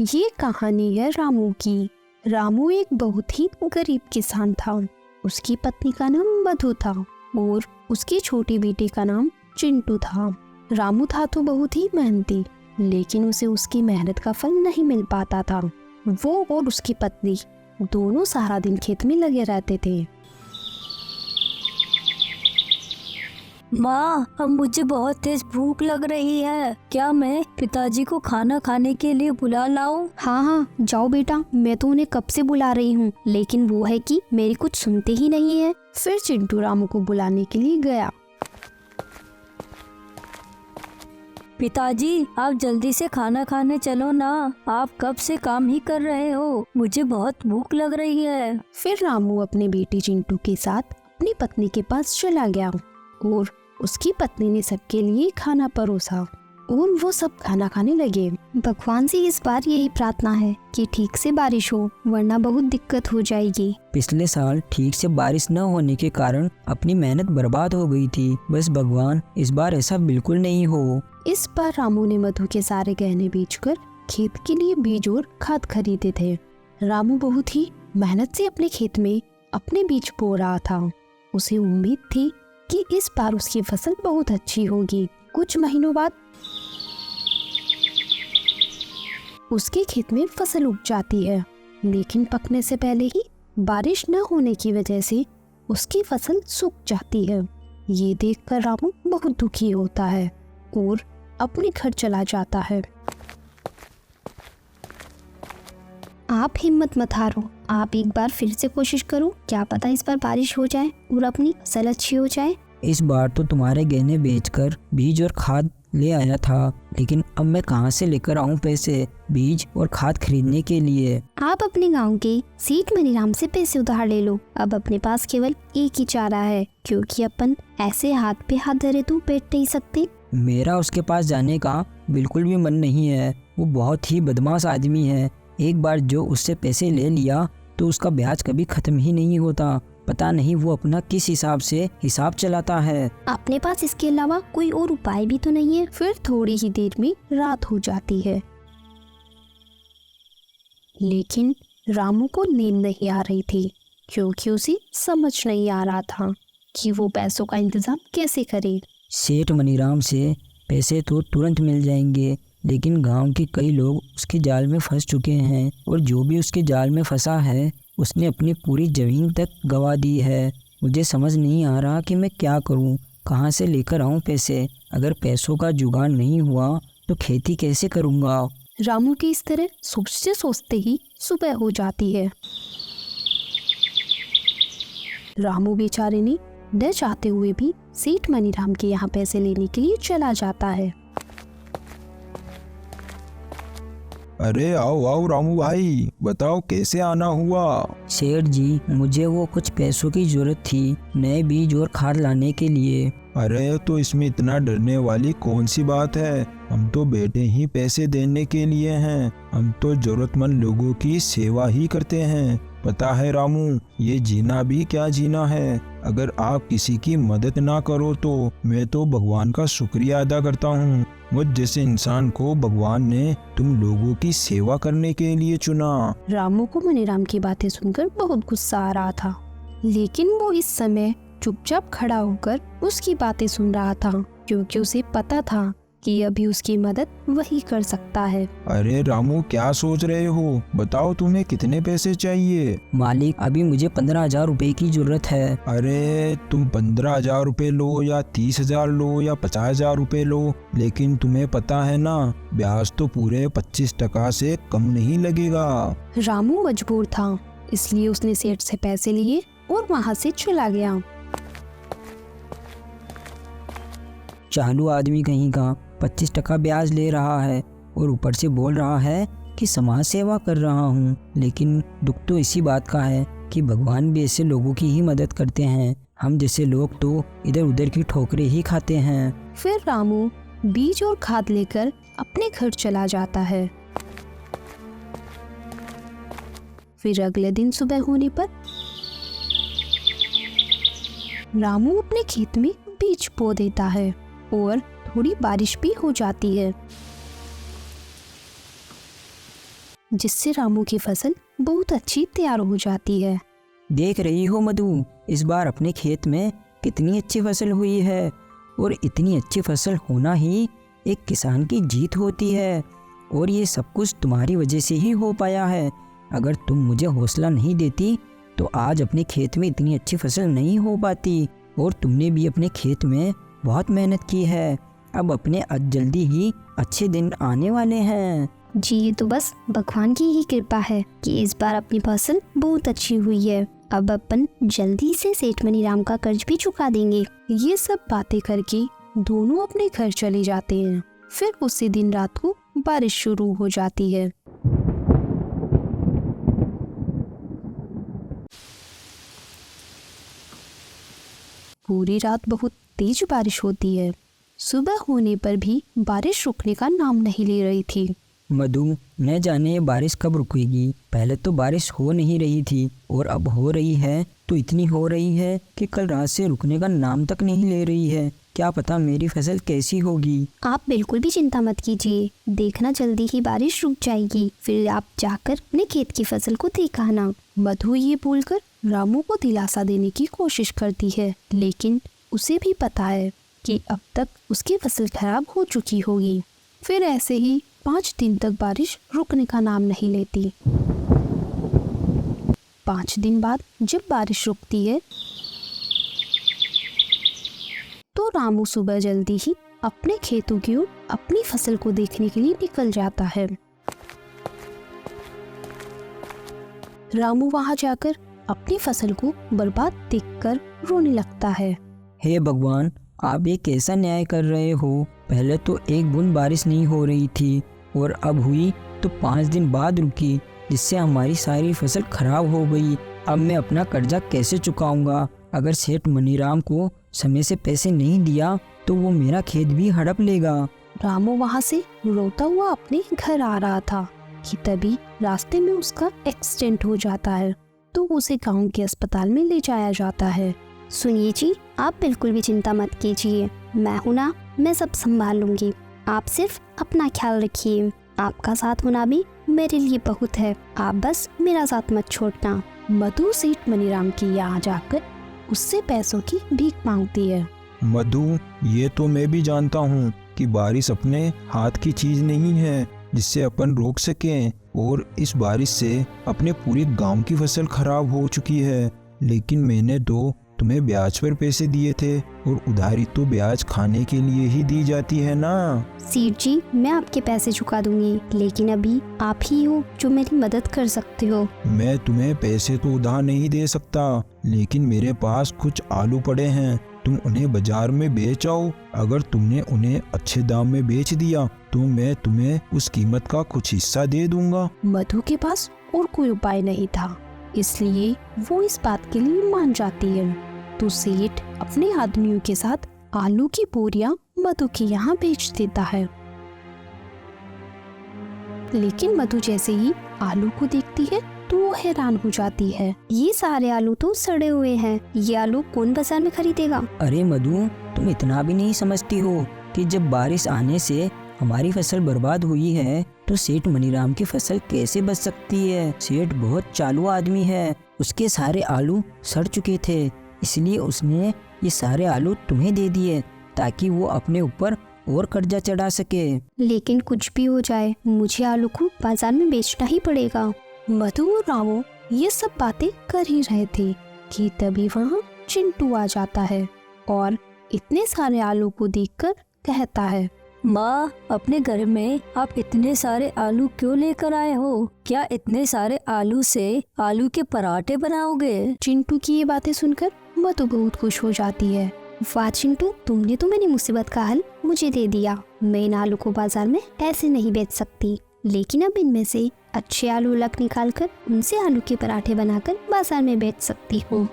ये कहानी है रामू की। रामू एक बहुत ही गरीब किसान था। उसकी पत्नी का नाम मधु था और उसकी छोटी बेटी का नाम चिंटू था। रामू था तो बहुत ही मेहनती, लेकिन उसे उसकी मेहनत का फल नहीं मिल पाता था। वो और उसकी पत्नी दोनों सारा दिन खेत में लगे रहते थे। माँ, अब मुझे बहुत तेज भूख लग रही है। क्या मैं पिताजी को खाना खाने के लिए बुला लाऊं? हाँ हाँ, जाओ बेटा, मैं तो उन्हें कब से बुला रही हूँ, लेकिन वो है कि मेरी कुछ सुनते ही नहीं है। फिर चिंटू रामू को बुलाने के लिए गया। पिताजी, आप जल्दी से खाना खाने चलो ना। आप कब से काम ही कर रहे हो? मुझे बहुत भूख लग रही है। फिर रामू अपनी बेटी चिंटू के साथ अपनी पत्नी के पास चला गया और उसकी पत्नी ने सबके लिए खाना परोसा और वो सब खाना खाने लगे। भगवान से इस बार यही प्रार्थना है कि ठीक से बारिश हो, वरना बहुत दिक्कत हो जाएगी। पिछले साल ठीक से बारिश न होने के कारण अपनी मेहनत बर्बाद हो गई थी। बस भगवान इस बार ऐसा बिल्कुल नहीं हो। इस बार रामू ने मधु के सारे गहने बेचकर खेत के लिए बीज और खाद खरीदे थे। रामू बहुत ही मेहनत से अपने खेत में अपने बीज बो रहा था। उसे उम्मीद थी कि इस बार उसकी फसल बहुत अच्छी होगी। कुछ महीनों बाद उसके खेत में फसल उग जाती है, लेकिन पकने से पहले ही बारिश न होने की वजह से उसकी फसल सूख जाती है। ये देखकर रामू बहुत दुखी होता है और अपने घर चला जाता है। आप हिम्मत मत हारो, आप एक बार फिर से कोशिश करो, क्या पता इस बार बारिश हो जाए और अपनी फसल अच्छी हो जाए। इस बार तो तुम्हारे गहने बेचकर बीज और खाद ले आया था, लेकिन अब मैं कहां से लेकर आऊं पैसे बीज और खाद खरीदने के लिए? आप अपने गांव के सेठ मनीराम से पैसे उधार ले लो। अब अपने पास केवल एक ही चारा है, क्योंकि अपन ऐसे हाथ पे हाथ धरे तो बैठ नहीं सकते। मेरा उसके पास जाने का बिल्कुल भी मन नहीं है। वो बहुत ही बदमाश आदमी है। एक बार जो उससे पैसे ले लिया तो उसका ब्याज कभी खत्म ही नहीं होता। पता नहीं वो अपना किस हिसाब से हिसाब चलाता है। अपने पास इसके अलावा कोई और उपाय भी तो नहीं है। फिर थोड़ी ही देर में रात हो जाती है, लेकिन रामू को नींद नहीं आ रही थी, क्योंकि उसे समझ नहीं आ रहा था कि वो पैसों का इंतजाम कैसे करे। सेठ मनीराम से पैसे तो तुरंत मिल जाएंगे, लेकिन गांव के कई लोग उसके जाल में फंस चुके हैं और जो भी उसके जाल में फंसा है उसने अपनी पूरी जमीन तक गंवा दी है। मुझे समझ नहीं आ रहा कि मैं क्या करूं, कहां से लेकर आऊं पैसे। अगर पैसों का जुगाड़ नहीं हुआ तो खेती कैसे करूंगा? रामू की इस तरह सोचते सोचते ही सुबह हो जाती है। रामू बेचारे ने न चाहते हुए भी सेठ मनीराम के यहाँ पैसे लेने के लिए चला जाता है। अरे आओ आओ रामू भाई, बताओ कैसे आना हुआ? सेठ जी, मुझे वो कुछ पैसों की जरूरत थी नए बीज और खाद लाने के लिए। अरे तो इसमें इतना डरने वाली कौन सी बात है? हम तो बैठे ही पैसे देने के लिए हैं। हम तो जरूरतमंद लोगों की सेवा ही करते हैं। पता है रामू, ये जीना भी क्या जीना है। अगर आप किसी की मदद ना करो तो मैं तो भगवान का शुक्रिया अदा करता हूँ। मुझ जैसे इंसान को भगवान ने तुम लोगों की सेवा करने के लिए चुना। रामू को मनीराम की बातें सुनकर बहुत गुस्सा आ रहा था, लेकिन वो इस समय चुपचाप खड़ा होकर उसकी बातें सुन रहा था, क्योंकि उसे पता था कि अभी उसकी मदद वही कर सकता है। अरे रामू, क्या सोच रहे हो? बताओ तुम्हें कितने पैसे चाहिए? मालिक, अभी मुझे 15,000 रुपए की जरूरत है। अरे तुम 15,000 रुपए लो या 30,000 लो या 50,000 रुपए लो, लेकिन तुम्हें पता है ना, ब्याज तो पूरे 25% से कम नहीं लगेगा। रामू मजबूर था, इसलिए उसने सेठ से पैसे लिए और वहाँ से चला गया। चालू आदमी कहीं का 25% ब्याज ले रहा है और ऊपर से बोल रहा है कि समाज सेवा कर रहा हूँ। लेकिन दुख तो इसी बात का है कि भगवान भी ऐसे लोगों की ही मदद करते हैं। हम जैसे लोग तो इधर उधर की ठोकरें ही खाते हैं। फिर रामू बीज और खाद लेकर अपने घर चला जाता है। फिर अगले दिन सुबह होने पर रामू अपने खेत में बीज बो देता है और थोड़ी बारिश भी हो जाती है, जिससे रामू की फसल बहुत अच्छी तैयार हो जाती है। देख रही हो मधु, इस बार अपने खेत में कितनी अच्छी फसल हुई है। और इतनी अच्छी फसल होना ही एक किसान की जीत होती है। और ये सब कुछ तुम्हारी वजह से ही हो पाया है। अगर तुम मुझे हौसला नहीं देती तो आज अपने खेत में इतनी अच्छी फसल नहीं हो पाती। और तुमने भी अपने खेत में बहुत मेहनत की है। अब अपने जल्दी ही अच्छे दिन आने वाले हैं। जी, ये तो बस भगवान की ही कृपा है कि इस बार अपनी फसल बहुत अच्छी हुई है। अब अपन जल्दी से सेठ मनीराम का कर्ज भी चुका देंगे। ये सब बातें करके दोनों अपने घर चले जाते हैं। फिर उसी दिन रात को बारिश शुरू हो जाती है। पूरी रात बहुत तेज बारिश होती है। सुबह होने पर भी बारिश रुकने का नाम नहीं ले रही थी। मधु, न जाने ये बारिश कब रुकेगी। पहले तो बारिश हो नहीं रही थी और अब हो रही है तो इतनी हो रही है कि कल रात से रुकने का नाम तक नहीं ले रही है। क्या पता मेरी फसल कैसी होगी। आप बिल्कुल भी चिंता मत कीजिए, देखना जल्दी ही बारिश रुक जाएगी। फिर आप जाकर अपने खेत की फसल को देख आना। मधु ये बोलकर रामू को दिलासा देने की कोशिश करती है, लेकिन उसे भी पता है कि अब तक उसकी फसल खराब हो चुकी होगी। फिर ऐसे ही 5 दिन तक बारिश रुकने का नाम नहीं लेती। 5 दिन बाद जब बारिश रुकती है तो रामू सुबह जल्दी ही अपने खेतों की ओर अपनी फसल को देखने के लिए निकल जाता है। रामू वहां जाकर अपनी फसल को बर्बाद देखकर रोने लगता है। हे भगवान, आप ये कैसा न्याय कर रहे हो। पहले तो एक बूंद बारिश नहीं हो रही थी और अब हुई तो 5 दिन बाद रुकी, जिससे हमारी सारी फसल खराब हो गई। अब मैं अपना कर्जा कैसे चुकाऊंगा। अगर सेठ मनीराम को समय से पैसे नहीं दिया तो वो मेरा खेत भी हड़प लेगा। रामू वहां से रोता हुआ अपने घर आ रहा था कि तभी रास्ते में उसका एक्सीडेंट हो जाता है, तो उसे गांव के अस्पताल में ले जाया जाता है। सुनिए जी, आप बिल्कुल भी चिंता मत कीजिए, मैं हूं ना, मैं सब संभाल लूंगी। आप सिर्फ अपना ख्याल रखिए। आपका साथ होना भी मेरे लिए बहुत है, आप बस मेरा साथ मत छोड़ना। मधु सेठ मनीराम के यहाँ जाकर उससे पैसों की भीख मांगती है। मधु, ये तो मैं भी जानता हूँ कि बारिश अपने हाथ की चीज नहीं है जिससे अपन रोक सकें। और इस बारिश से अपने पूरे गांव की फसल खराब हो चुकी है, लेकिन मैंने तो तुम्हें ब्याज पर पैसे दिए थे और उधारी तो ब्याज खाने के लिए ही दी जाती है ना। सेठ जी, मैं आपके पैसे चुका दूंगी, लेकिन अभी आप ही हो जो मेरी मदद कर सकते हो। मैं तुम्हें पैसे तो उधार नहीं दे सकता, लेकिन मेरे पास कुछ आलू पड़े हैं, तुम उन्हें बाजार में बेच आओ। अगर तुमने उन्हें अच्छे दाम में बेच दिया तो मैं तुम्हें उस कीमत का कुछ हिस्सा दे दूंगा। मधु के पास और कोई उपाय नहीं था, इसलिए वो इस बात के लिए मान जाती है। तो सेठ अपने आदमियों के साथ आलू की बोरियां मधु के यहाँ बेच देता है। लेकिन मधु जैसे ही आलू को देखती है तो वो हैरान हो जाती है। ये सारे आलू तो सड़े हुए हैं, ये आलू कौन बाजार में खरीदेगा। अरे मधु, तुम इतना भी नहीं समझती हो कि जब बारिश आने से हमारी फसल बर्बाद हुई है तो सेठ मनीराम की फसल कैसे बच सकती है। सेठ बहुत चालू आदमी है, उसके सारे आलू सड़ चुके थे, इसलिए उसने ये सारे आलू तुम्हें दे दिए ताकि वो अपने ऊपर और कर्जा चढ़ा सके। लेकिन कुछ भी हो जाए, मुझे आलू को बाजार में बेचना ही पड़ेगा। मधु और रामू ये सब बातें कर ही रहे थे कि तभी वहाँ चिंटू आ जाता है और इतने सारे आलू को देखकर कहता है, माँ, अपने घर में आप इतने सारे आलू क्यों लेकर आए हो? क्या इतने सारे आलू से आलू के पराठे बनाओगे? चिंटू की ये बातें सुनकर मधु बहुत खुश हो जाती है। वाह चिंटू, तुमने तो मेरी मुसीबत का हल मुझे दे दिया। मैं इन आलू को बाजार में ऐसे नहीं बेच सकती, लेकिन अब इनमें से अच्छे आलू अलग निकाल कर उनसे आलू के पराठे बनाकर बाजार में बेच सकती हूँ।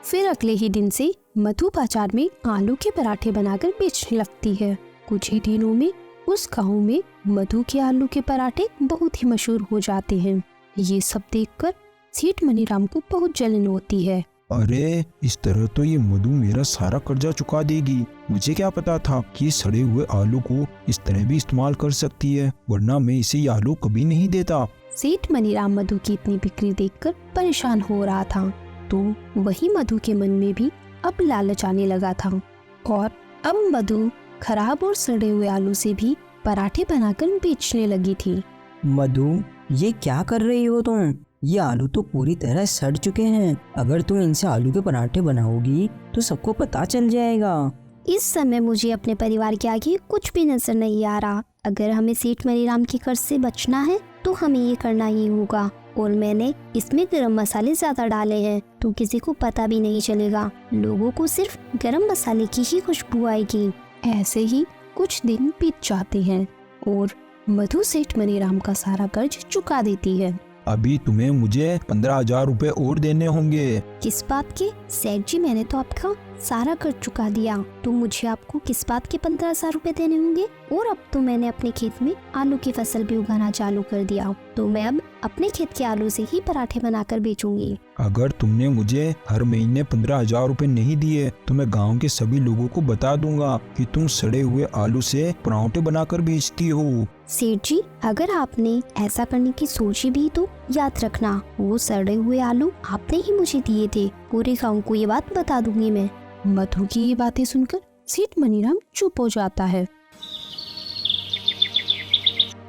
फिर अगले ही दिन से मधु बाजार में आलू के पराठे बनाकर बेचने लगती है। कुछ ही दिनों में उस गांव में मधु के आलू के पराठे बहुत ही मशहूर हो जाते हैं। ये सब देखकर सेठ मनीराम को बहुत जलन होती है अरे इस तरह तो ये मधु मेरा सारा कर्जा चुका देगी। मुझे क्या पता था कि सड़े हुए आलू को इस तरह भी इस्तेमाल कर सकती है, वरना मैं इसे ये आलू कभी नहीं देता। सेठ मनीराम मधु की इतनी बिक्री देखकर परेशान हो रहा था, तो वही मधु के मन में भी अब लालच आने लगा था और अब मधु खराब और सड़े हुए आलू से भी पराठे बनाकर बेचने लगी थी। मधु, ये क्या कर रही हो तुम? ये आलू तो पूरी तरह सड़ चुके हैं। अगर तुम इनसे आलू के पराठे बनाओगी तो सबको पता चल जाएगा। इस समय मुझे अपने परिवार के आगे कुछ भी नजर नहीं आ रहा। अगर हमें सेठ मनीराम के कर्ज से बचना है तो हमें ये करना ही होगा। और मैंने इसमें गरम मसाले ज्यादा डाले हैं तो किसी को पता भी नहीं चलेगा। लोगों को सिर्फ गरम मसाले की ही खुशबू आएगी। ऐसे ही कुछ दिन बीत जाते हैं और मधु सेठ मनीराम का सारा कर्ज चुका देती है। अभी तुम्हें मुझे 15,000 रुपए और देने होंगे। किस बात के? सेठ जी, मैंने तो आपका सारा कर्ज चुका दिया, तो मुझे आपको किस बात के 15,000 रुपए देने होंगे? और अब तो मैंने अपने खेत में आलू की फसल भी उगाना चालू कर दिया, तो मैं अब अपने खेत के आलू से ही पराठे बनाकर बेचूंगी। अगर तुमने मुझे हर महीने 15,000 रुपए नहीं दिए तो मैं गांव के सभी लोगों को बता दूंगा कि तुम सड़े हुए आलू से पराठे बनाकर बेचती हो। सेठ जी, अगर आपने ऐसा करने की सोची भी तो याद रखना, वो सड़े हुए आलू आपने ही मुझे दिए थे। पूरे गांव को ये बात बता दूंगी मैं। मधु की ये बातें सुनकर सेठ मनीराम चुप हो जाता है।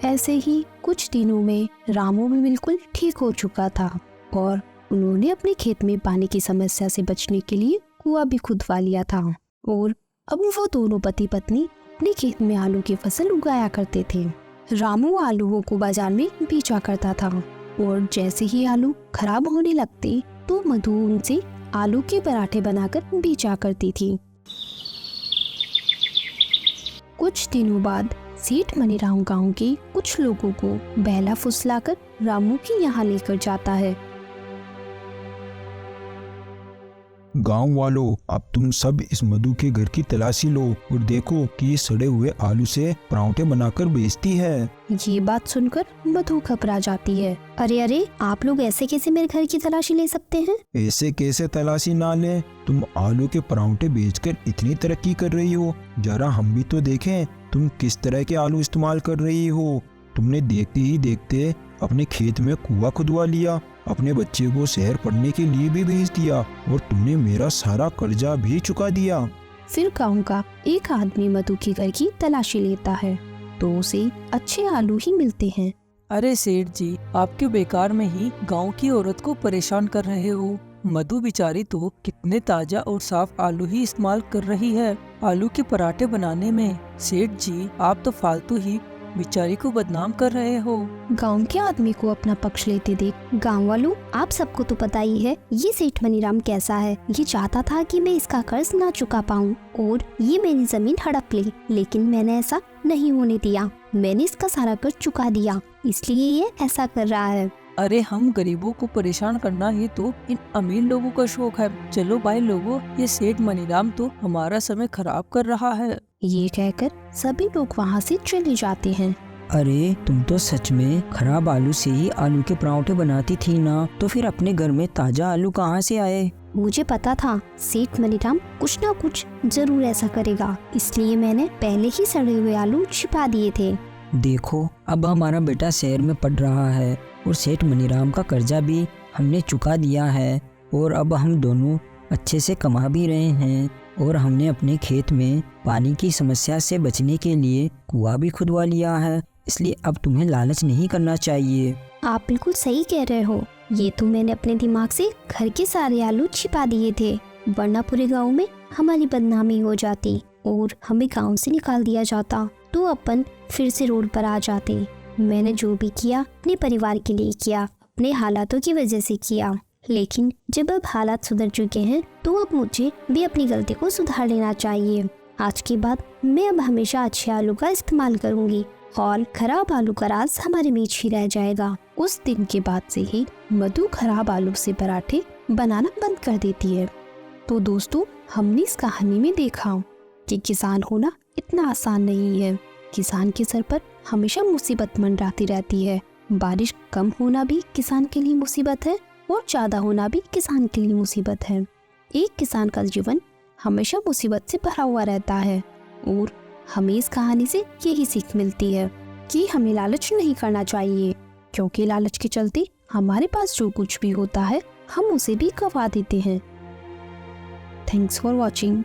ऐसे ही कुछ दिनों में रामू भी बिल्कुल ठीक हो चुका था और उन्होंने अपने खेत में पानी की समस्या से बचने के लिए कुआं भी खुदवा लिया था और अब वो दोनों पति पत्नी अपने खेत में आलू की फसल उगाया करते थे। रामू आलूओं को बाजार में बेचा करता था और जैसे ही आलू खराब होने लगते तो मधु उनसे आलू के पराठे बनाकर बेचा करती थी। कुछ दिनों बाद सेठ मनीराम गांव के कुछ लोगों को बहला फुसलाकर रामू के यहाँ लेकर जाता है। गांव वालों, अब तुम सब इस मधु के घर की तलाशी लो और देखो कि ये सड़े हुए आलू से पराठे बनाकर बेचती है। ये बात सुनकर मधु घबरा जाती है। अरे अरे, आप लोग ऐसे कैसे मेरे घर की तलाशी ले सकते हैं? ऐसे कैसे तलाशी ना ले? तुम आलू के पराठे बेचकर इतनी तरक्की कर रही हो, जरा हम भी तो देखें तुम किस तरह के आलू इस्तेमाल कर रही हो। तुमने देखते ही देखते अपने खेत में कुआं खुदवा लिया, अपने बच्चे को शहर पढ़ने के लिए भी भेज दिया और तुमने मेरा सारा कर्जा भी चुका दिया। फिर गांव का एक आदमी मधु के घर की तलाशी लेता है तो उसे अच्छे आलू ही मिलते हैं। अरे सेठ जी, आप क्यों बेकार में ही गांव की औरत को परेशान कर रहे हो? मधु बेचारी तो कितने ताजा और साफ आलू ही इस्तेमाल कर रही है आलू के पराठे बनाने में। सेठ जी, आप तो फालतू ही बेचारी को बदनाम कर रहे हो। गांव के आदमी को अपना पक्ष लेते देख, गांव वालों, आप सबको तो पता ही है ये सेठ मनीराम कैसा है। ये चाहता था कि मैं इसका कर्ज ना चुका पाऊं और ये मेरी जमीन हड़प ले, लेकिन मैंने ऐसा नहीं होने दिया। मैंने इसका सारा कर्ज चुका दिया, इसलिए ये ऐसा कर रहा है। अरे हम गरीबों को परेशान करना ही तो इन अमीर लोगों का शौक है। चलो भाई लोगों, ये सेठ मनीराम तो हमारा समय खराब कर रहा है। ये कहकर सभी लोग वहाँ से चले जाते हैं। अरे तुम तो सच में खराब आलू से ही आलू के पराठे बनाती थी ना, तो फिर अपने घर में ताजा आलू कहाँ से आए? मुझे पता था सेठ मनीराम कुछ ना कुछ जरूर ऐसा करेगा, इसलिए मैंने पहले ही सड़े हुए आलू छिपा दिए थे। देखो, अब हमारा बेटा शहर में पढ़ रहा है और सेठ मनीराम का कर्जा भी हमने चुका दिया है और अब हम दोनों अच्छे से कमा भी रहे हैं और हमने अपने खेत में पानी की समस्या से बचने के लिए कुआं भी खुदवा लिया है। इसलिए अब तुम्हें लालच नहीं करना चाहिए। आप बिल्कुल सही कह रहे हो। ये तो मैंने अपने दिमाग से घर के सारे आलू छिपा दिए थे, वरना पूरे गांव में हमारी बदनामी हो जाती और हमें गांव से निकाल दिया जाता, तो अपन फिर से रोड पर आ जाते। मैंने जो भी किया अपने परिवार के लिए किया, अपने हालातों की वजह से किया, लेकिन जब अब हालात सुधर चुके हैं तो अब मुझे भी अपनी गलती को सुधार लेना चाहिए। आज के बाद मैं अब हमेशा अच्छे आलू का इस्तेमाल करूंगी और खराब आलू का राज हमारे बीच ही रह जाएगा। उस दिन के बाद से ही मधु खराब आलू से पराठे बनाना बंद कर देती है। तो दोस्तों, हमने इस कहानी में देखा कि किसान होना इतना आसान नहीं है। किसान के सर पर हमेशा मुसीबत मंडराती रहती है। बारिश कम होना भी किसान के लिए मुसीबत है और ज्यादा होना भी किसान के लिए मुसीबत है। एक किसान का जीवन हमेशा मुसीबत से भरा हुआ रहता है और हमें इस कहानी से यही सीख मिलती है कि हमें लालच नहीं करना चाहिए, क्योंकि लालच के चलते हमारे पास जो कुछ भी होता है हम उसे भी गवा देते हैं। Thanks for watching.